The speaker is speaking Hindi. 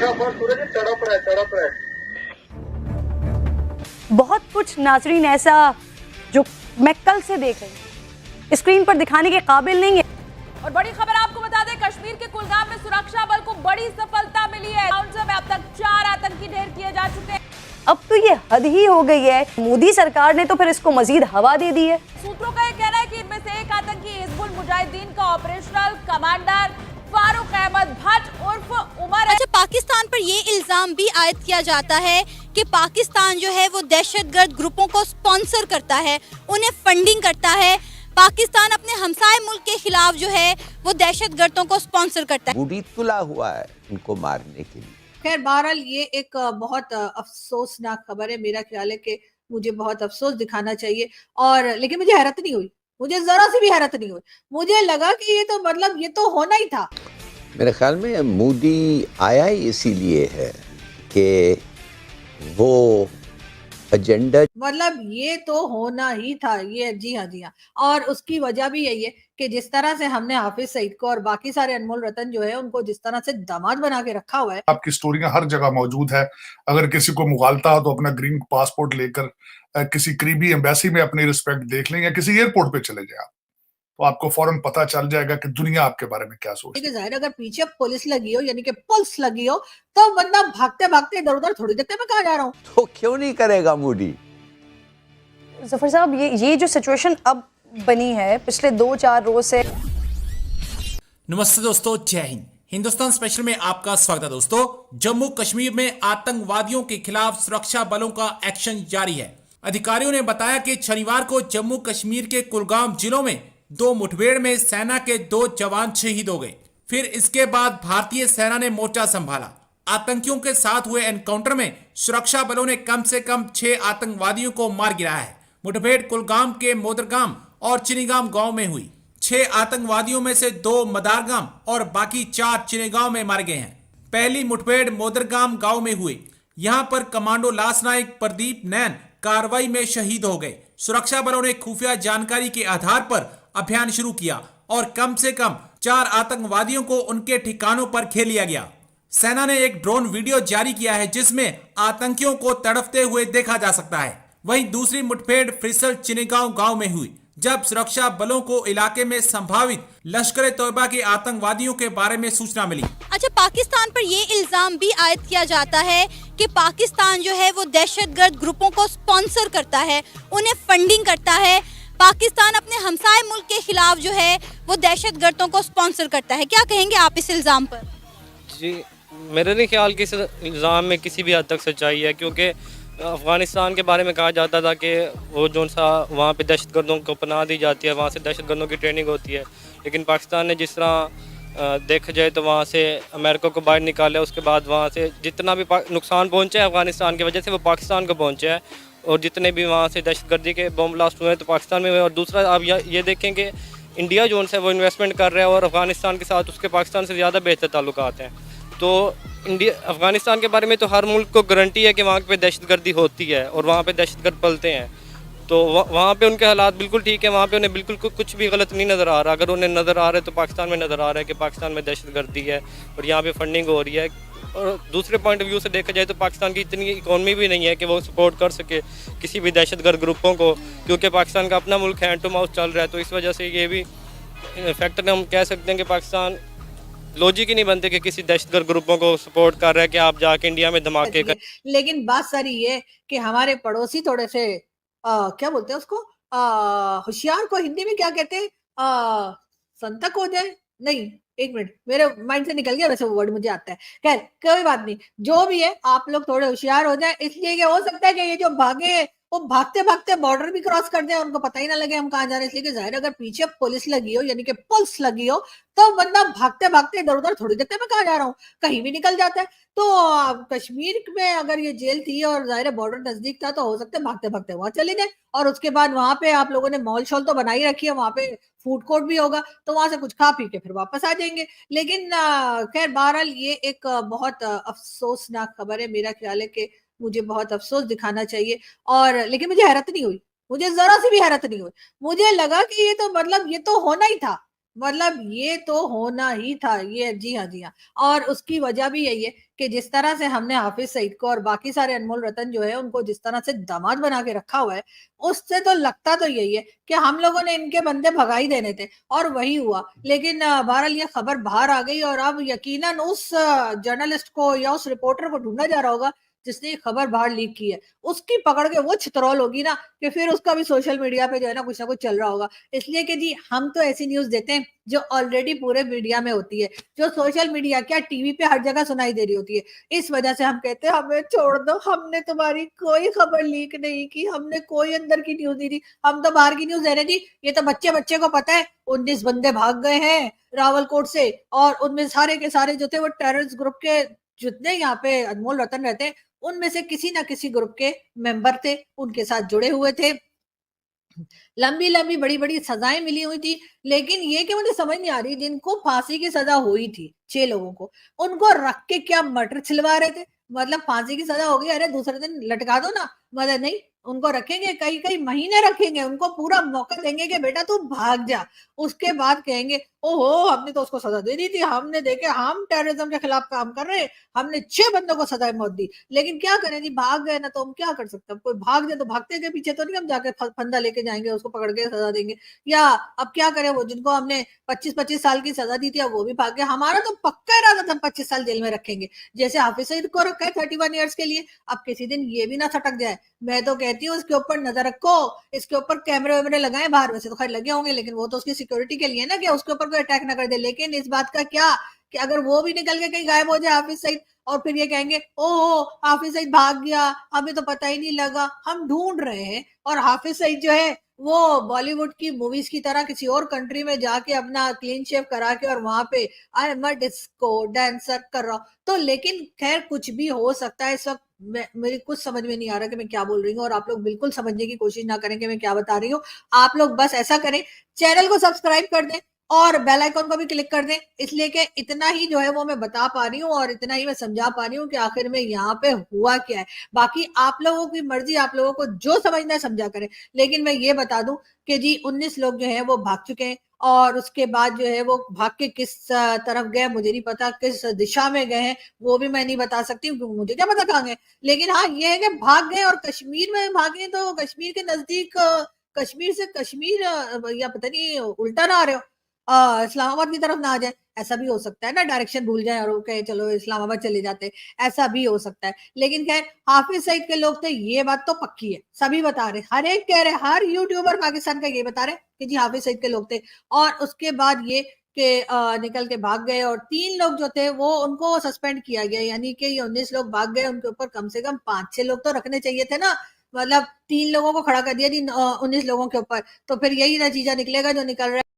तड़प रहा है। बहुत कुछ नाजरीन ऐसा जो मैं कल से देख रही हूँ स्क्रीन पर दिखाने के काबिल नहीं है। और बड़ी खबर आपको बता दें, कश्मीर के कुलगाम में सुरक्षा बल को बड़ी सफलता मिली है। काउंटर में अब तक 4 आतंकी ढेर किए जा चुके हैं। अब तो ये हद ही हो गई है। मोदी सरकार ने तो फिर इसको मजीद हवा दे दी है। सूत्रों का यह कहना है कि इनमें से एक आतंकी हिजबुल मुजाहिदीन का ऑपरेशनल कमांडर फारूक अहमद भट्ट उर्फ उमर। अच्छा, पाकिस्तान पर ये इल्जाम भी आयद किया जाता है कि पाकिस्तान जो है वो दहशतगर्द ग्रुपों को स्पॉन्सर करता है, उन्हें फंडिंग करता है। पाकिस्तान अपने हमसाए मुल्क के खिलाफ जो है वो दहशतगर्दों को स्पॉन्सर करता है। बूढ़ी तुला हुआ है इनको मारने के लिए। खैर बहरहाल ये एक बहुत अफसोसनाक खबर है। मेरा ख्याल है कि मुझे बहुत अफसोस दिखाना चाहिए, और लेकिन मुझे हैरत नहीं हुई, मुझे जरा सी भी हैरत नहीं हुई। मुझे लगा कि ये तो मतलब ये तो होना ही था। मेरे ख्याल में मोदी आया ही इसीलिए है कि वो एजेंडा, मतलब ये तो होना ही था। ये जी हाँ जी हाँ। और उसकी वजह भी यही है कि जिस तरह से हमने हाफिज सईद को और बाकी सारे अनमोल रतन जो है उनको जिस तरह से दामाद बना के रखा हुआ है। आपकी स्टोरियां हर जगह मौजूद है। अगर किसी को मुगालता हो तो अपना ग्रीन पासपोर्ट लेकर किसी करीबी एम्बेसी में अपनी रिस्पेक्ट देख लें, या किसी एयरपोर्ट पे चले जाए, तो आपको फौरन पता चल जाएगा कि दुनिया आपके बारे में क्या सोचती है। जाहिर अगर पीछे पुलिस लगी हो, यानी कि पुलिस लगी हो, तो बंदा भागते भागते इधर उधर थोड़ी देखते मैं कहाँ जा रहा हूँ। तो क्यों नहीं करेगा मोदी? जफर साहब, ये जो सिचुएशन अब बनी है पिछले 2-4 रोज से। नमस्ते दोस्तों, जय हिंद। हिंदुस्तान स्पेशल में आपका स्वागत है। दोस्तों, जम्मू कश्मीर में आतंकवादियों के खिलाफ सुरक्षा बलों का एक्शन जारी है। अधिकारियों ने बताया कि शनिवार को जम्मू कश्मीर के कुलगाम जिलों में 2 मुठभेड़ में सेना के 2 जवान शहीद हो गए। फिर इसके बाद भारतीय सेना ने मोर्चा संभाला। आतंकियों के साथ हुए एनकाउंटर में सुरक्षा बलों ने कम से कम 6 आतंकवादियों को मार गिराया है। मुठभेड़ कुलगाम के मोदरगाम और चिनीगाम गांव में हुई। 6 आतंकवादियों में से 2 मदारगाम और बाकी 4 चिनीगांव में मारे गए हैं। पहली मुठभेड़ मोदरगाम गांव में हुई। यहां पर कमांडो लास नायक प्रदीप नैन कार्रवाई में शहीद हो गए। सुरक्षा बलों ने खुफिया जानकारी के आधार पर अभियान शुरू किया और कम से कम 4 आतंकवादियों को उनके ठिकानों पर घेर लिया गया। सेना ने एक ड्रोन वीडियो जारी किया है जिसमें आतंकियों को तड़पते हुए देखा जा सकता है। वहीं दूसरी मुठभेड़ फ्रिसल चिनीगांव गांव में हुई, जब सुरक्षा बलों को इलाके में संभावित लश्कर तौबा के आतंकवादियों के बारे में सूचना मिली। अच्छा, पाकिस्तान पर ये इल्जाम भी आयद किया जाता है कि पाकिस्तान जो है वो दहशतगर्द ग्रुपों को स्पॉन्सर करता है, उन्हें फंडिंग करता है। पाकिस्तान अपने हमसाए मुल्क के खिलाफ जो है वो दहशतगर्दों को स्पॉन्सर करता है। क्या कहेंगे आप इस इल्जाम पर? जी, मेरे नहीं ख्याल कि इस इल्ज़ाम में किसी भी हद तक सच्चाई है, क्योंकि अफ़गानिस्तान के बारे में कहा जाता था कि वो जो सा वहाँ पे दहशतगर्दों को पनाह दी जाती है, वहाँ से दहशतगर्दों की ट्रेनिंग होती है। लेकिन पाकिस्तान ने जिस तरह देखा जाए तो वहाँ से अमेरिका को बाहर निकाला, उसके बाद वहाँ से जितना भी नुकसान पहुँचा है अफ़गानिस्तान की वजह से वो पाकिस्तान को पहुँचा है। और जितने भी वहाँ से दहशतगर्दी के बम ब्लास्ट हुए हैं तो पाकिस्तान में हुए। और दूसरा आप ये देखें कि इंडिया जो है वो इन्वेस्टमेंट कर रहा है और अफ़गानिस्तान के साथ उसके पाकिस्तान से ज़्यादा बेहतर ताल्लुकात हैं। तो इंडिया अफ़गानिस्तान के बारे में तो हर मुल्क को गारंटी है कि वहाँ पे दहशतगर्दी होती है और वहाँ पे दहशतगर्द पलते हैं। तो वहाँ पे उनके हालात बिल्कुल ठीक है, वहाँ पे उन्हें बिल्कुल कुछ भी गलत नहीं नज़र आ रहा। अगर उन्हें नज़र आ रहा है तो पाकिस्तान में नज़र आ रहा है कि पाकिस्तान में दहशतगर्दी है और यहाँ पे फंडिंग हो रही है। और दूसरे पॉइंट ऑफ व्यू से देखा जाए तो पाकिस्तान की इतनी इकॉनमी भी नहीं है कि वो सपोर्ट कर सके किसी भी दहशतगर्द ग्रुपों को, क्योंकि पाकिस्तान का अपना मुल्क हैंड टू माउथ चल रहा है। तो इस वजह से ये भी फैक्टर हम कह सकते हैं कि पाकिस्तान लॉजिक ही नहीं बनते कि किसी दहशतगर्द ग्रुपों को सपोर्ट कर रहा है कि आप जाके इंडिया में धमाके कर। लेकिन बात सारी ये कि हमारे पड़ोसी थोड़े से क्या बोलते हैं उसको, होशियार को हिंदी में क्या कहते हैं, संतक हो जाए। नहीं, एक मिनट, मेरे माइंड से निकल गया, वैसे वो वर्ड मुझे आता है। खैर कोई बात नहीं, जो भी है आप लोग थोड़े होशियार हो जाए, इसलिए कि हो सकता है कि ये जो भागे वो भागते भागते बॉर्डर भी क्रॉस कर जाए, उनको पता ही ना लगे हम कहाँ जा रहे हैं। इसलिए कि जाहिर अगर पीछे पुलिस लगी हो, यानी कि पुलिस लगी हो, तो बंदा भागते भागते इधर उधर थोड़ी देखते मैं कहाँ जा रहा हूँ, कहीं भी निकल जाता है। तो कश्मीर में अगर ये जेल थी और जाहिर बॉर्डर नजदीक था, तो हो सकता है भागते भागते वहां चले जाए, और उसके बाद वहां पे आप लोगों ने मॉल शॉल तो बनाई रखी है, वहां पे फूड कोर्ट भी होगा, तो वहां से कुछ खा पी के फिर वापस आ जाएंगे। लेकिन खैर बहरहाल ये एक बहुत अफसोसनाक खबर है। मेरा ख्याल है कि मुझे बहुत अफसोस दिखाना चाहिए, और लेकिन मुझे हैरत नहीं हुई, मुझे जरा सी भी हैरत नहीं हुई। मुझे लगा कि ये तो मतलब ये तो होना ही था। मतलब ये तो होना ही था, ये जी हाँ, जी हाँ। और उसकी वजह भी यही है कि जिस तरह से हमने हाफिज सईद को और बाकी सारे अनमोल रतन जो है उनको जिस तरह से दामाद बना के रखा हुआ है, उससे तो लगता तो यही है कि हम लोगों ने इनके बंदे भगा ही देने थे और वही हुआ। लेकिन बहरहाल ये खबर बाहर आ गई और अब यकीनन उस जर्नलिस्ट को या उस रिपोर्टर को ढूंढा जा रहा होगा जिसने ये खबर बाहर लीक की है। उसकी पकड़ के वो छितरौल होगी ना कि फिर उसका भी सोशल मीडिया पे जो है ना कुछ चल रहा होगा। इसलिए कि जी हम तो ऐसी न्यूज़ देते हैं जो ऑलरेडी पूरे मीडिया में होती है, जो सोशल मीडिया क्या टीवी पे हर जगह सुनाई दे रही होती है। इस वजह से हम कहते हैं हमें छोड़ दो, हमने तुम्हारी कोई खबर लीक नहीं की, हमने कोई अंदर की न्यूज़ नहीं दी, हम तो बाहर की न्यूज़ दे रहे जी। ये तो बच्चे को पता है 19 बंदे भाग गए हैं रावलकोट से और उनमें सारे के सारे जो थे वो टेररिस्ट ग्रुप के जितने यहाँ पे अनमोल रतन रहते हैं उनमें से किसी ना किसी ग्रुप के मेंबर थे, उनके साथ जुड़े हुए थे। लंबी-लंबी, बड़ी-बड़ी सजाएं मिली हुई थी, लेकिन ये कि मुझे समझ नहीं आ रही जिनको फांसी की सजा हुई थी 6 लोगों को, उनको रख के क्या मटर छिलवा रहे थे? मतलब फांसी की सजा हो गई, अरे दूसरे दिन लटका दो ना। मतलब नहीं, उनको रखेंगे कई-कई महीने रखेंगे, उनको पूरा मौका देंगे कि बेटा तू भाग जा। उसके बाद कहेंगे ओहो! हमने तो उसको सजा दे दी थी, हमने देखे हम टेररिज्म के खिलाफ काम कर रहे हैं, हमने 6 बंदों को सजाए मौत दी। लेकिन क्या करें जी, भाग गए ना तो हम क्या कर सकते हैं? कोई भाग जाए तो भागते के पीछे तो नहीं हम जाके फंदा लेके जाएँगे, उसको पकड़ के सजा देंगे। या अब क्या करें, वो जिनको हमने 25-25 साल की सजा दी थी अब वो भी भाग गए। हमारा तो पक्का इरादा था हम 25 साल जेल में रखेंगे। जैसे हाफिज सईद को रखा है 31 इयर्स के लिए, अब किसी दिन ये भी ना सटक जाए। मैं तो कहती हूँ इसके ऊपर नजर रखो, इसके ऊपर कैमरे-वैमरे लगाएँ बाहर, वैसे तो खैर लगे होंगे लेकिन वो तो उसकी सिक्योरिटी के लिए ना कि उसके ऊपर कोई अटैक ना कर दे। लेकिन इस बात का क्या कि अगर वो भी निकल के कहीं गायब हो जाए हाफिज सईद और फिर ये कहेंगे ओहो हाफिज सईद भाग गया, हमें तो पता ही नहीं लगा। हम ढूंढ रहे हैं और हाफिज सईद जो है वो बॉलीवुड की मूवीज की तरह किसी और कंट्री में जाके अपना क्लीन शेव करा के और वहां पे I am a disco dancer कर रहा हूं। तो लेकिन खैर कुछ भी हो सकता है। इस वक्त मेरी कुछ समझ में नहीं आ रहा कि मैं क्या बोल रही हूँ और आप लोग बिल्कुल समझने की कोशिश ना करें कि मैं क्या बता रही हूँ। आप लोग बस ऐसा करें, चैनल को सब्सक्राइब कर दें और बेल आइकन को भी क्लिक कर दें, इसलिए कि इतना ही जो है वो मैं बता पा रही हूँ और इतना ही मैं समझा पा रही हूँ कि आखिर में यहाँ पे हुआ क्या है। बाकी आप लोगों की मर्जी, आप लोगों को जो समझना है समझा करें। लेकिन मैं ये बता दूं कि जी 19 लोग जो है वो भाग चुके हैं और उसके बाद जो है वो भाग के किस तरफ गए मुझे नहीं पता, किस दिशा में गए हैं वो भी मैं नहीं बता सकती क्योंकि मुझे क्या पता कहाँ गए। लेकिन हाँ ये है कि भाग गए और कश्मीर में भागे तो कश्मीर के नजदीक कश्मीर से कश्मीर या पता नहीं उल्टा ना आ रहे हो, इस्लामाबाद की तरफ ना आ जाए। ऐसा भी हो सकता है ना, डायरेक्शन भूल जाए और वो कहे चलो इस्लामाबाद चले जाते, ऐसा भी हो सकता है। लेकिन खैर हाफिज सईद के लोग थे, ये बात तो पक्की है, सभी बता रहे, हर एक कह रहे, हर यूट्यूबर पाकिस्तान का ये बता रहे कि जी हाफिज सईद के लोग थे। और उसके बाद ये के निकल के भाग गए और 3 लोग जो थे वो उनको सस्पेंड किया गया, यानी कि ये 19 लोग भाग गए, उनके ऊपर कम से कम 5-6 लोग तो रखने चाहिए थे ना। मतलब 3 लोगों को खड़ा कर दिया जी 19 लोगों के ऊपर, तो फिर यही नतीजा निकलेगा जो निकल रहा है।